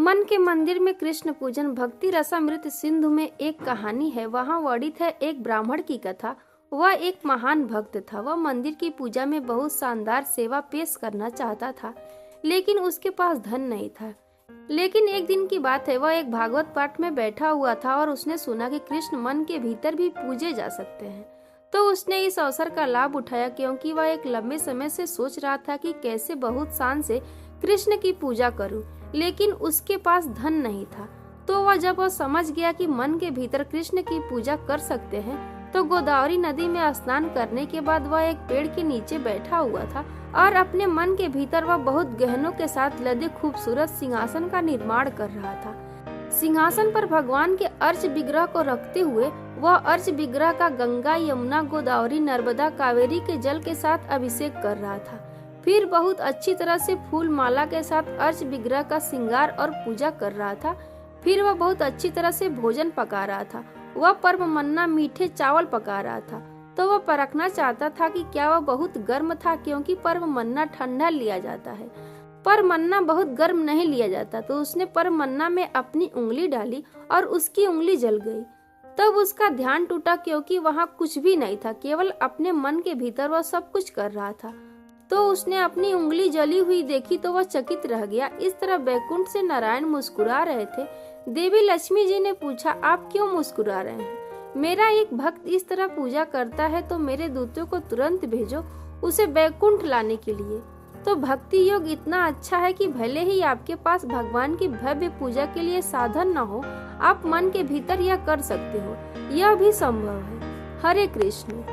मन के मंदिर में कृष्ण पूजन भक्ति रसामृत सिंधु में एक कहानी है। वहाँ वर्णित है एक ब्राह्मण की कथा। वह एक महान भक्त था। वह मंदिर की पूजा में बहुत शानदार सेवा पेश करना चाहता था, लेकिन उसके पास धन नहीं था। लेकिन एक दिन की बात है, वह एक भागवत पाठ में बैठा हुआ था और उसने सुना कि कृष्ण मन के भीतर भी पूजे जा सकते हैं। तो उसने इस अवसर का लाभ उठाया, क्योंकि वह एक लंबे समय से सोच रहा था कि कैसे बहुत शान से कृष्ण की पूजा करूं, लेकिन उसके पास धन नहीं था। तो जब वह समझ गया कि मन के भीतर कृष्ण की पूजा कर सकते हैं, तो गोदावरी नदी में स्नान करने के बाद वह एक पेड़ के नीचे बैठा हुआ था और अपने मन के भीतर वह बहुत गहनों के साथ लदे खूबसूरत सिंहासन का निर्माण कर रहा था। सिंहासन पर भगवान के अर्च विग्रह को रखते हुए वह अर्च विग्रह का गंगा, यमुना, गोदावरी, नर्मदा, कावेरी के जल के साथ अभिषेक कर रहा था। फिर बहुत अच्छी तरह से फूल माला के साथ अर्च विग्रह का श्रृंगार और पूजा कर रहा था। फिर वह बहुत अच्छी तरह से भोजन पका रहा था। वह परम मन्ना मीठे चावल पका रहा था। तो वह परखना चाहता था कि क्या वह बहुत गर्म था, क्योंकि परम मन्ना ठंडा लिया जाता है, पर मन्ना बहुत गर्म नहीं लिया जाता। तो उसने परम मन्ना में अपनी उंगली डाली और उसकी उंगली जल गई। तब उसका ध्यान टूटा, क्योंकि वहाँ कुछ भी नहीं था, केवल अपने मन के भीतर वह सब कुछ कर रहा था। तो उसने अपनी उंगली जली हुई देखी तो वह चकित रह गया। इस तरह बैकुंठ से नारायण मुस्कुरा रहे थे। देवी लक्ष्मी जी ने पूछा, आप क्यों मुस्कुरा रहे हैं? मेरा एक भक्त इस तरह पूजा करता है, तो मेरे दूतों को तुरंत भेजो उसे बैकुंठ लाने के लिए। तो भक्ति योग इतना अच्छा है कि भले ही आपके पास भगवान की भव्य पूजा के लिए साधन न हो, आप मन के भीतर यह कर सकते हो। यह भी संभव है। हरे कृष्ण।